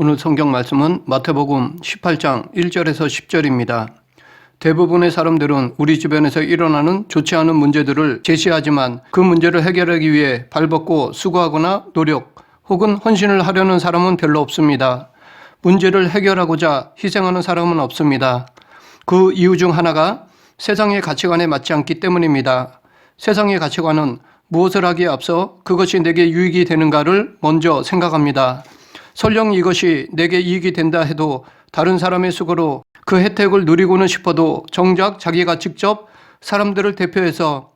오늘 성경 말씀은 마태복음 18장 1절에서 10절입니다. 대부분의 사람들은 우리 주변에서 일어나는 좋지 않은 문제들을 제시하지만 그 문제를 해결하기 위해 발벗고 수고하거나 노력 혹은 헌신을 하려는 사람은 별로 없습니다. 문제를 해결하고자 희생하는 사람은 없습니다. 그 이유 중 하나가 세상의 가치관에 맞지 않기 때문입니다. 세상의 가치관은 무엇을 하기에 앞서 그것이 내게 유익이 되는가를 먼저 생각합니다. 설령 이것이 내게 이익이 된다 해도 다른 사람의 수고로 그 혜택을 누리고는 싶어도 정작 자기가 직접 사람들을 대표해서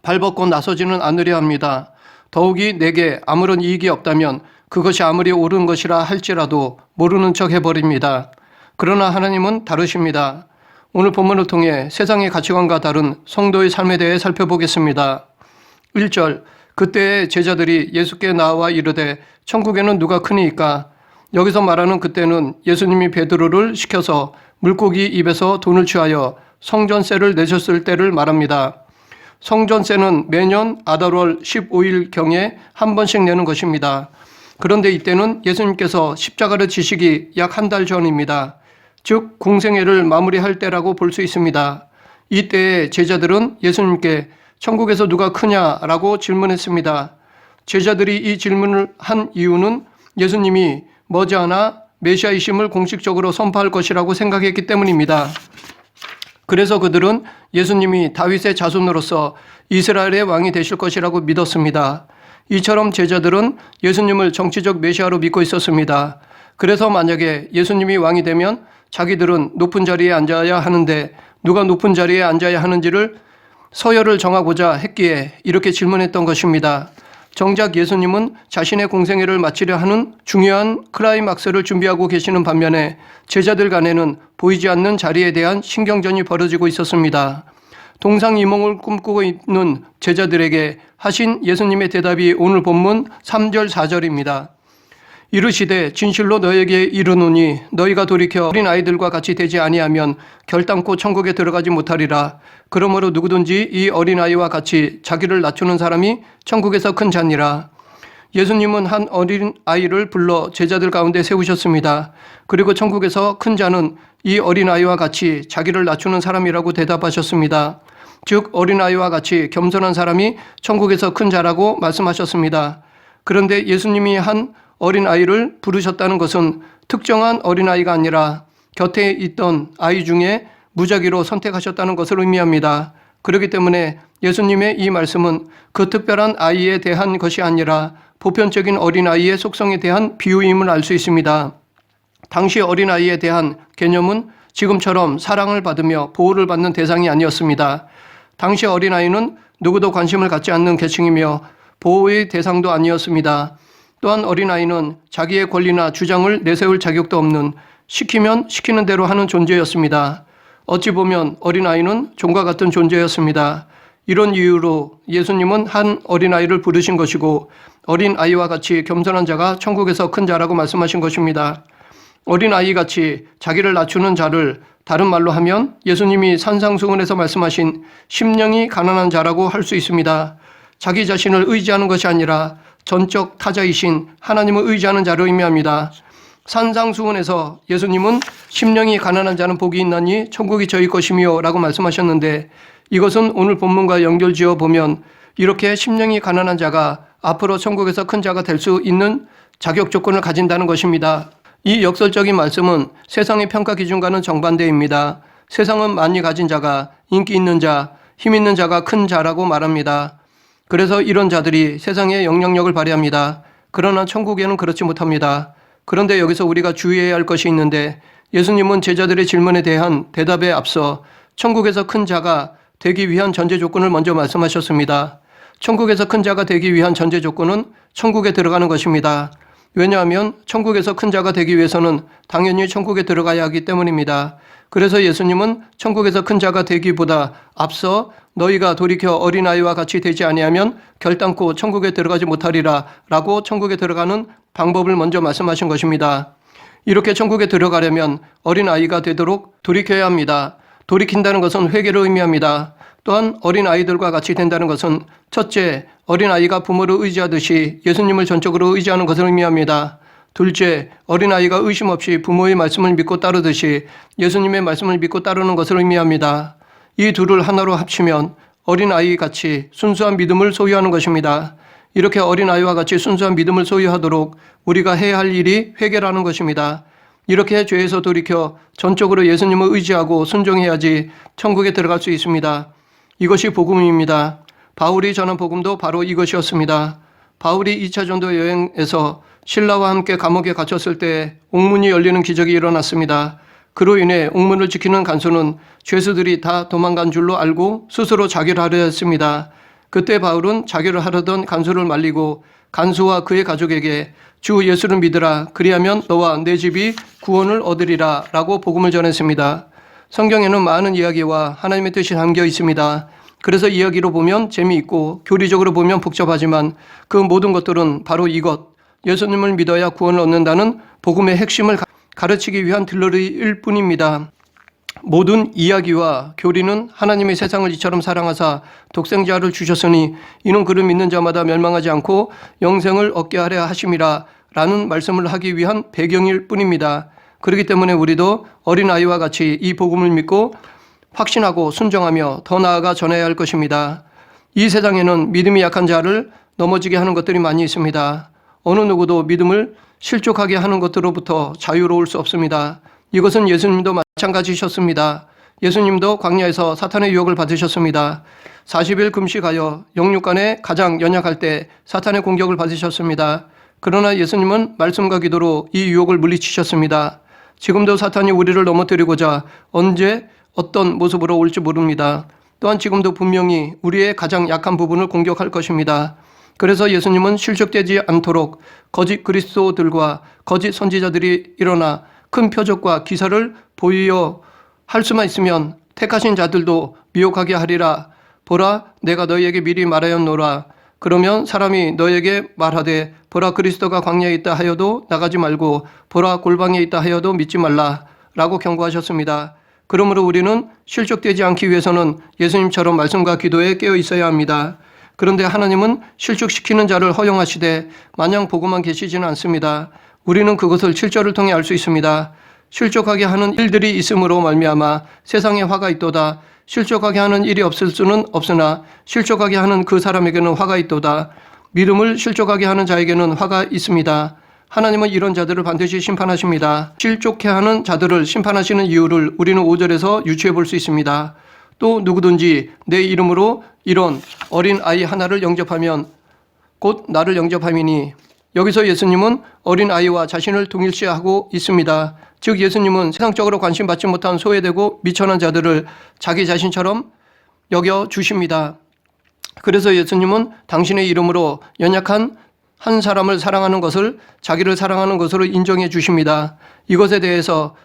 발벗고 나서지는 않으려 합니다. 더욱이 내게 아무런 이익이 없다면 그것이 아무리 옳은 것이라 할지라도 모르는 척 해버립니다. 그러나 하나님은 다르십니다. 오늘 본문을 통해 세상의 가치관과 다른 성도의 삶에 대해 살펴보겠습니다. 1절, 그때의 제자들이 예수께 나와 이르되 천국에는 누가 크니이까? 여기서 말하는 그때는 예수님이 베드로를 시켜서 물고기 입에서 돈을 취하여 성전세를 내셨을 때를 말합니다. 성전세는 매년 아달월 15일경에 한 번씩 내는 것입니다. 그런데 이때는 예수님께서 십자가를 지시기 약 한 달 전입니다. 즉 공생애를 마무리할 때라고 볼 수 있습니다. 이때의 제자들은 예수님께 천국에서 누가 크냐라고 질문했습니다. 제자들이 이 질문을 한 이유는 예수님이 머지않아 메시아이심을 공식적으로 선포할 것이라고 생각했기 때문입니다. 그래서 그들은 예수님이 다윗의 자손으로서 이스라엘의 왕이 되실 것이라고 믿었습니다. 이처럼 제자들은 예수님을 정치적 메시아로 믿고 있었습니다. 그래서 만약에 예수님이 왕이 되면 자기들은 높은 자리에 앉아야 하는데 누가 높은 자리에 앉아야 하는지를 서열을 정하고자 했기에 이렇게 질문했던 것입니다. 정작 예수님은 자신의 공생애를 마치려 하는 중요한 클라이막스를 준비하고 계시는 반면에 제자들 간에는 보이지 않는 자리에 대한 신경전이 벌어지고 있었습니다. 동상이몽을 꿈꾸고 있는 제자들에게 하신 예수님의 대답이 오늘 본문 3절 4절입니다. 이르시되 진실로 너에게 이르노니 너희가 돌이켜 어린 아이들과 같이 되지 아니하면 결단코 천국에 들어가지 못하리라. 그러므로 누구든지 이 어린 아이와 같이 자기를 낮추는 사람이 천국에서 큰 자니라. 예수님은 한 어린 아이를 불러 제자들 가운데 세우셨습니다. 그리고 천국에서 큰 자는 이 어린 아이와 같이 자기를 낮추는 사람이라고 대답하셨습니다. 즉 어린 아이와 같이 겸손한 사람이 천국에서 큰 자라고 말씀하셨습니다. 그런데 예수님이 한 어린아이를 부르셨다는 것은 특정한 어린아이가 아니라 곁에 있던 아이 중에 무작위로 선택하셨다는 것을 의미합니다. 그렇기 때문에 예수님의 이 말씀은 그 특별한 아이에 대한 것이 아니라 보편적인 어린아이의 속성에 대한 비유임을 알 수 있습니다. 당시 어린아이에 대한 개념은 지금처럼 사랑을 받으며 보호를 받는 대상이 아니었습니다. 당시 어린아이는 누구도 관심을 갖지 않는 계층이며 보호의 대상도 아니었습니다. 또한 어린아이는 자기의 권리나 주장을 내세울 자격도 없는 시키면 시키는 대로 하는 존재였습니다. 어찌 보면 어린아이는 종과 같은 존재였습니다. 이런 이유로 예수님은 한 어린아이를 부르신 것이고 어린아이와 같이 겸손한 자가 천국에서 큰 자라고 말씀하신 것입니다. 어린아이같이 자기를 낮추는 자를 다른 말로 하면 예수님이 산상수훈에서 말씀하신 심령이 가난한 자라고 할 수 있습니다. 자기 자신을 의지하는 것이 아니라 전적 타자이신 하나님을 의지하는 자를 의미합니다. 산상수훈에서 예수님은 심령이 가난한 자는 복이 있나니 천국이 저희 것이며 라고 말씀하셨는데 이것은 오늘 본문과 연결지어 보면 이렇게 심령이 가난한 자가 앞으로 천국에서 큰 자가 될 수 있는 자격 조건을 가진다는 것입니다. 이 역설적인 말씀은 세상의 평가 기준과는 정반대입니다. 세상은 많이 가진 자가 인기 있는 자, 힘 있는 자가 큰 자라고 말합니다. 그래서 이런 자들이 세상에 영향력을 발휘합니다. 그러나 천국에는 그렇지 못합니다. 그런데 여기서 우리가 주의해야 할 것이 있는데 예수님은 제자들의 질문에 대한 대답에 앞서 천국에서 큰 자가 되기 위한 전제 조건을 먼저 말씀하셨습니다. 천국에서 큰 자가 되기 위한 전제 조건은 천국에 들어가는 것입니다. 왜냐하면 천국에서 큰 자가 되기 위해서는 당연히 천국에 들어가야 하기 때문입니다. 그래서 예수님은 천국에서 큰 자가 되기보다 앞서 너희가 돌이켜 어린아이와 같이 되지 아니하면 결단코 천국에 들어가지 못하리라 라고 천국에 들어가는 방법을 먼저 말씀하신 것입니다. 이렇게 천국에 들어가려면 어린아이가 되도록 돌이켜야 합니다. 돌이킨다는 것은 회개를 의미합니다. 또한 어린아이들과 같이 된다는 것은 첫째, 어린아이가 부모를 의지하듯이 예수님을 전적으로 의지하는 것을 의미합니다. 둘째, 어린아이가 의심 없이 부모의 말씀을 믿고 따르듯이 예수님의 말씀을 믿고 따르는 것을 의미합니다. 이 둘을 하나로 합치면 어린아이 같이 순수한 믿음을 소유하는 것입니다. 이렇게 어린아이와 같이 순수한 믿음을 소유하도록 우리가 해야 할 일이 회개라는 것입니다. 이렇게 죄에서 돌이켜 전적으로 예수님을 의지하고 순종해야지 천국에 들어갈 수 있습니다. 이것이 복음입니다. 바울이 전한 복음도 바로 이것이었습니다. 바울이 2차 전도 여행에서 신라와 함께 감옥에 갇혔을 때 옥문이 열리는 기적이 일어났습니다. 그로 인해 옥문을 지키는 간수는 죄수들이 다 도망간 줄로 알고 스스로 자결을 하려 했습니다. 그때 바울은 자결을 하려던 간수를 말리고 간수와 그의 가족에게 주 예수를 믿으라, 그리하면 너와 내 집이 구원을 얻으리라 라고 복음을 전했습니다. 성경에는 많은 이야기와 하나님의 뜻이 담겨 있습니다. 그래서 이야기로 보면 재미있고 교리적으로 보면 복잡하지만 그 모든 것들은 바로 이것, 예수님을 믿어야 구원을 얻는다는 복음의 핵심을 가르치기 위한 들러리일 뿐입니다. 모든 이야기와 교리는 하나님이 세상을 이처럼 사랑하사 독생자를 주셨으니 이는 그를 믿는 자마다 멸망하지 않고 영생을 얻게 하려 하심이라 라는 말씀을 하기 위한 배경일 뿐입니다. 그렇기 때문에 우리도 어린아이와 같이 이 복음을 믿고 확신하고 순종하며 더 나아가 전해야 할 것입니다. 이 세상에는 믿음이 약한 자를 넘어지게 하는 것들이 많이 있습니다. 어느 누구도 믿음을 실족하게 하는 것으로부터 자유로울 수 없습니다. 이것은 예수님도 마찬가지셨습니다. 예수님도 광야에서 사탄의 유혹을 받으셨습니다. 40일 금식하여 영육간에 가장 연약할 때 사탄의 공격을 받으셨습니다. 그러나 예수님은 말씀과 기도로 이 유혹을 물리치셨습니다. 지금도 사탄이 우리를 넘어뜨리고자 언제 어떤 모습으로 올지 모릅니다. 또한 지금도 분명히 우리의 가장 약한 부분을 공격할 것입니다. 그래서 예수님은 실족되지 않도록 거짓 그리스도들과 거짓 선지자들이 일어나 큰 표적과 기사를 보이어 할 수만 있으면 택하신 자들도 미혹하게 하리라. 보라, 내가 너희에게 미리 말하였노라. 그러면 사람이 너에게 말하되 보라, 그리스도가 광야에 있다 하여도 나가지 말고 보라, 골방에 있다 하여도 믿지 말라 라고 경고하셨습니다. 그러므로 우리는 실족되지 않기 위해서는 예수님처럼 말씀과 기도에 깨어 있어야 합니다. 그런데 하나님은 실족시키는 자를 허용하시되 마냥 보고만 계시지는 않습니다. 우리는 그것을 7절을 통해 알 수 있습니다. 실족하게 하는 일들이 있음으로 말미암아 세상에 화가 있도다. 실족하게 하는 일이 없을 수는 없으나 실족하게 하는 그 사람에게는 화가 있도다. 믿음을 실족하게 하는 자에게는 화가 있습니다. 하나님은 이런 자들을 반드시 심판하십니다. 실족해 하는 자들을 심판하시는 이유를 우리는 5절에서 유추해 볼 수 있습니다. 또 누구든지 내 이름으로 이런 어린 아이 하나를 영접하면 곧 나를 영접함이니, 여기서 예수님은 어린 아이와 자신을 동일시하고 있습니다. 즉 예수님은 세상적으로 관심받지 못한 소외되고 미천한 자들을 자기 자신처럼 여겨 주십니다. 그래서 예수님은 당신의 이름으로 연약한 한 사람을 사랑하는 것을 자기를 사랑하는 것으로 인정해 주십니다. 이것에 대해서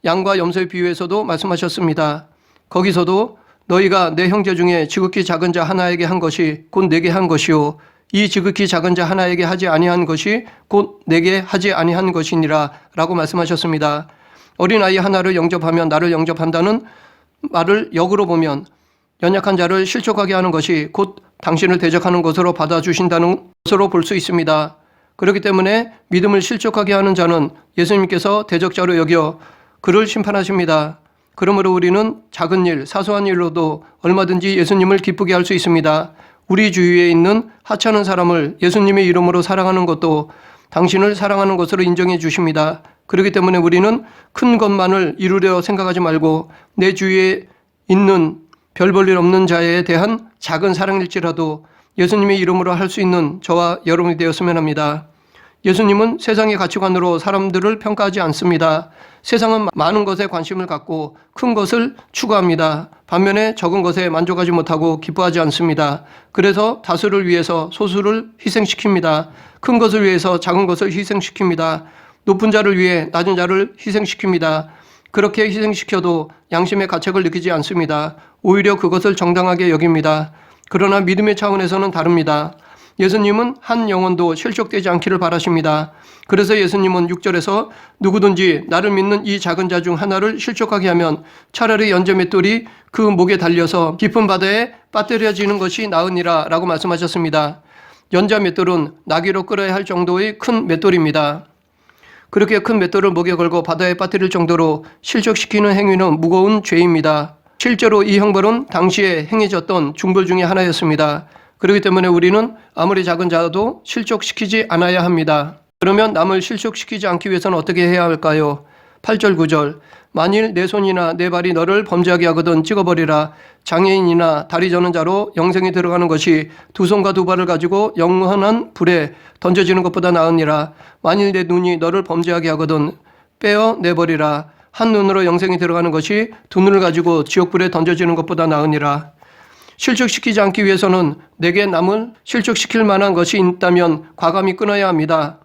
양과 염소의 비유에서도 말씀하셨습니다. 거기서도 너희가 내 형제 중에 지극히 작은 자 하나에게 한 것이 곧 내게 한 것이요 이 지극히 작은 자 하나에게 하지 아니한 것이 곧 내게 하지 아니한 것이니라 라고 말씀하셨습니다. 어린아이 하나를 영접하면 나를 영접한다는 말을 역으로 보면 연약한 자를 실족하게 하는 것이 곧 당신을 대적하는 것으로 받아주신다는 것으로 볼 수 있습니다. 그렇기 때문에 믿음을 실족하게 하는 자는 예수님께서 대적자로 여겨 그를 심판하십니다. 그러므로 우리는 작은 일, 사소한 일로도 얼마든지 예수님을 기쁘게 할 수 있습니다. 우리 주위에 있는 하찮은 사람을 예수님의 이름으로 사랑하는 것도 당신을 사랑하는 것으로 인정해 주십니다. 그렇기 때문에 우리는 큰 것만을 이루려 생각하지 말고 내 주위에 있는 별 볼 일 없는 자에 대한 작은 사랑일지라도 예수님의 이름으로 할 수 있는 저와 여러분이 되었으면 합니다. 예수님은 세상의 가치관으로 사람들을 평가하지 않습니다. 세상은 많은 것에 관심을 갖고 큰 것을 추구합니다. 반면에 적은 것에 만족하지 못하고 기뻐하지 않습니다. 그래서 다수를 위해서 소수를 희생시킵니다. 큰 것을 위해서 작은 것을 희생시킵니다. 높은 자를 위해 낮은 자를 희생시킵니다. 그렇게 희생시켜도 양심의 가책을 느끼지 않습니다. 오히려 그것을 정당하게 여깁니다. 그러나 믿음의 차원에서는 다릅니다. 예수님은 한 영혼도 실족되지 않기를 바라십니다. 그래서 예수님은 6절에서 누구든지 나를 믿는 이 작은 자 중 하나를 실족하게 하면 차라리 연재 맷돌이 그 목에 달려서 깊은 바다에 빠뜨려지는 것이 나으니라 라고 말씀하셨습니다. 연자 맷돌은 나귀로 끌어야 할 정도의 큰 맷돌입니다. 그렇게 큰 맷돌을 목에 걸고 바다에 빠뜨릴 정도로 실족시키는 행위는 무거운 죄입니다. 실제로 이 형벌은 당시에 행해졌던 중벌 중에 하나였습니다. 그렇기 때문에 우리는 아무리 작은 자도 실족시키지 않아야 합니다. 그러면 남을 실족시키지 않기 위해서는 어떻게 해야 할까요? 8절 9절 만일 내 손이나 내 발이 너를 범죄하게 하거든 찍어버리라. 장애인이나 다리 저는 자로 영생에 들어가는 것이 두 손과 두 발을 가지고 영원한 불에 던져지는 것보다 나으니라. 만일 내 눈이 너를 범죄하게 하거든 빼어 내버리라. 한 눈으로 영생에 들어가는 것이 두 눈을 가지고 지옥불에 던져지는 것보다 나으니라. 실족시키지 않기 위해서는 내게 남을 실족시킬 만한 것이 있다면 과감히 끊어야 합니다.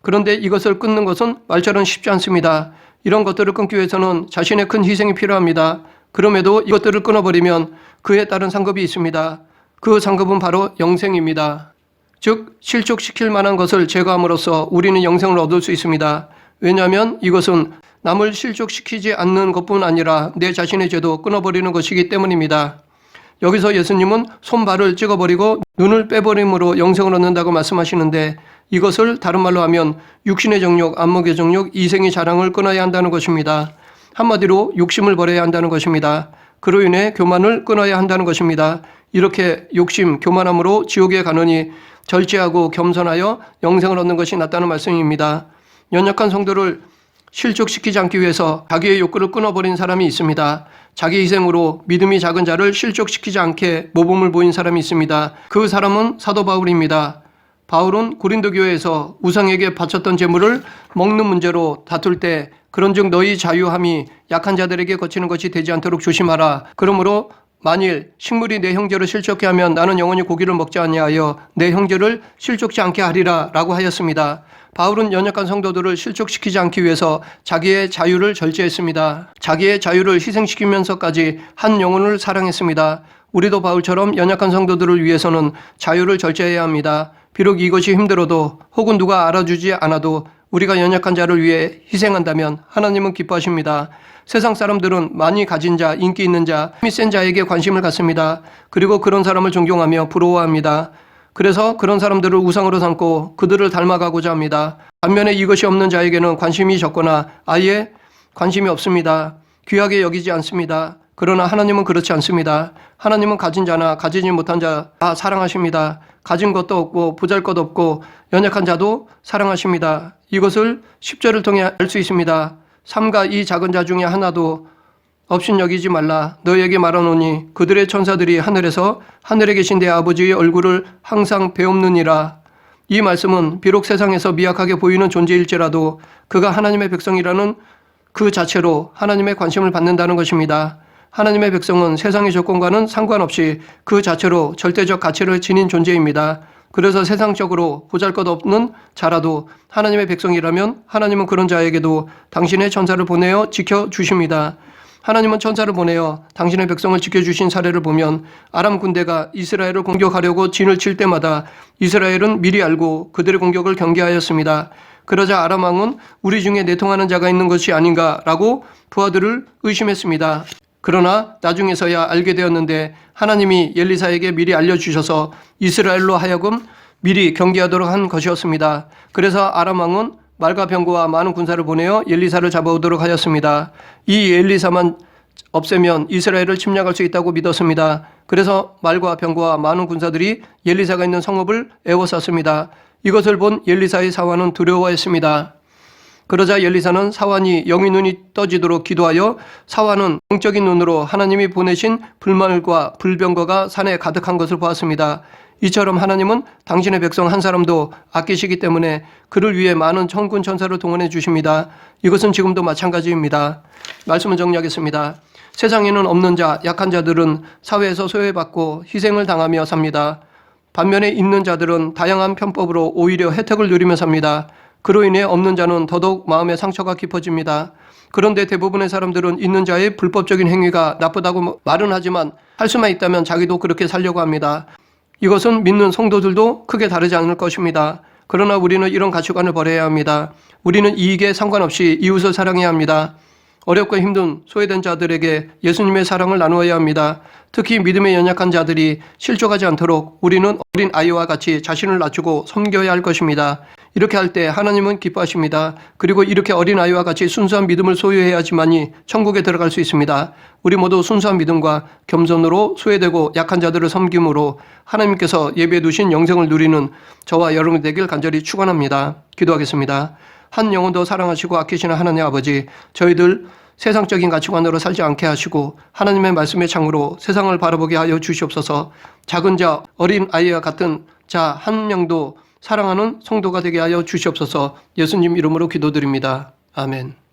그런데 이것을 끊는 것은 말처럼 쉽지 않습니다. 이런 것들을 끊기 위해서는 자신의 큰 희생이 필요합니다. 그럼에도 이것들을 끊어버리면 그에 따른 상급이 있습니다. 그 상급은 바로 영생입니다. 즉 실족시킬 만한 것을 제거함으로써 우리는 영생을 얻을 수 있습니다. 왜냐하면 이것은 남을 실족시키지 않는 것뿐 아니라 내 자신의 죄도 끊어버리는 것이기 때문입니다. 여기서 예수님은 손발을 찍어버리고 눈을 빼버림으로 영생을 얻는다고 말씀하시는데 이것을 다른 말로 하면 육신의 정욕, 안목의 정욕, 이생의 자랑을 끊어야 한다는 것입니다. 한마디로 욕심을 버려야 한다는 것입니다. 그로 인해 교만을 끊어야 한다는 것입니다. 이렇게 욕심, 교만함으로 지옥에 가느니 절제하고 겸손하여 영생을 얻는 것이 낫다는 말씀입니다. 연약한 성도를 실족시키지 않기 위해서 자기의 욕구를 끊어버린 사람이 있습니다. 자기 희생으로 믿음이 작은 자를 실족시키지 않게 모범을 보인 사람이 있습니다. 그 사람은 사도 바울입니다. 바울은 고린도 교회에서 우상에게 바쳤던 제물을 먹는 문제로 다툴 때 그런즉 너희 자유함이 약한 자들에게 거치는 것이 되지 않도록 조심하라. 그러므로 만일 식물이 내 형제를 실족케 하면 나는 영원히 고기를 먹지 아니하여 내 형제를 실족지 않게 하리라 라고 하였습니다. 바울은 연약한 성도들을 실족시키지 않기 위해서 자기의 자유를 절제했습니다. 자기의 자유를 희생시키면서까지 한 영혼을 사랑했습니다. 우리도 바울처럼 연약한 성도들을 위해서는 자유를 절제해야 합니다. 비록 이것이 힘들어도 혹은 누가 알아주지 않아도 우리가 연약한 자를 위해 희생한다면 하나님은 기뻐하십니다. 세상 사람들은 많이 가진 자, 인기 있는 자, 힘이 센 자에게 관심을 갖습니다. 그리고 그런 사람을 존경하며 부러워합니다. 그래서 그런 사람들을 우상으로 삼고 그들을 닮아가고자 합니다. 반면에 이것이 없는 자에게는 관심이 적거나 아예 관심이 없습니다. 귀하게 여기지 않습니다. 그러나 하나님은 그렇지 않습니다. 하나님은 가진 자나 가지지 못한 자 다 사랑하십니다. 가진 것도 없고 보잘것 없고 연약한 자도 사랑하십니다. 이것을 10절을 통해 알 수 있습니다. 삼가 이 작은 자 중에 하나도 업신여기지 말라. 너희에게 말하노니 그들의 천사들이 하늘에서 하늘에 계신 내 아버지의 얼굴을 항상 배옵느니라. 이 말씀은 비록 세상에서 미약하게 보이는 존재일지라도 그가 하나님의 백성이라는 그 자체로 하나님의 관심을 받는다는 것입니다. 하나님의 백성은 세상의 조건과는 상관없이 그 자체로 절대적 가치를 지닌 존재입니다. 그래서 세상적으로 보잘것없는 자라도 하나님의 백성이라면 하나님은 그런 자에게도 당신의 천사를 보내어 지켜주십니다. 하나님은 천사를 보내어 당신의 백성을 지켜주신 사례를 보면 아람 군대가 이스라엘을 공격하려고 진을 칠 때마다 이스라엘은 미리 알고 그들의 공격을 경계하였습니다. 그러자 아람 왕은 우리 중에 내통하는 자가 있는 것이 아닌가라고 부하들을 의심했습니다. 그러나 나중에서야 알게 되었는데 하나님이 엘리사에게 미리 알려주셔서 이스라엘로 하여금 미리 경계하도록 한 것이었습니다. 그래서 아람 왕은 말과 병거와 많은 군사를 보내어 엘리사를 잡아오도록 하였습니다. 이 엘리사만 없애면 이스라엘을 침략할 수 있다고 믿었습니다. 그래서 말과 병거와 많은 군사들이 엘리사가 있는 성읍을 에워쌌습니다. 이것을 본 엘리사의 사환은 두려워했습니다. 그러자 엘리사는 사환이 영의 눈이 떠지도록 기도하여 사환은 영적인 눈으로 하나님이 보내신 불말과 불병거가 산에 가득한 것을 보았습니다. 이처럼 하나님은 당신의 백성 한 사람도 아끼시기 때문에 그를 위해 많은 천군 천사를 동원해 주십니다. 이것은 지금도 마찬가지입니다. 말씀을 정리하겠습니다. 세상에는 없는 자, 약한 자들은 사회에서 소외받고 희생을 당하며 삽니다. 반면에 있는 자들은 다양한 편법으로 오히려 혜택을 누리며 삽니다. 그로 인해 없는 자는 더더욱 마음의 상처가 깊어집니다. 그런데 대부분의 사람들은 있는 자의 불법적인 행위가 나쁘다고 말은 하지만 할 수만 있다면 자기도 그렇게 살려고 합니다. 이것은 믿는 성도들도 크게 다르지 않을 것입니다. 그러나 우리는 이런 가치관을 버려야 합니다. 우리는 이익에 상관없이 이웃을 사랑해야 합니다. 어렵고 힘든 소외된 자들에게 예수님의 사랑을 나누어야 합니다. 특히 믿음에 연약한 자들이 실족하지 않도록 우리는 어린 아이와 같이 자신을 낮추고 섬겨야 할 것입니다. 이렇게 할 때 하나님은 기뻐하십니다. 그리고 이렇게 어린아이와 같이 순수한 믿음을 소유해야지만이 천국에 들어갈 수 있습니다. 우리 모두 순수한 믿음과 겸손으로 소외되고 약한 자들을 섬김으로 하나님께서 예비해 두신 영생을 누리는 저와 여러분 되길 간절히 축원합니다. 기도하겠습니다. 한 영혼도 사랑하시고 아끼시는 하나님 아버지, 저희들 세상적인 가치관으로 살지 않게 하시고 하나님의 말씀의 창으로 세상을 바라보게 하여 주시옵소서. 작은 자, 어린 아이와 같은 자 한 명도 사랑하는 성도가 되게 하여 주시옵소서. 예수님 이름으로 기도드립니다. 아멘.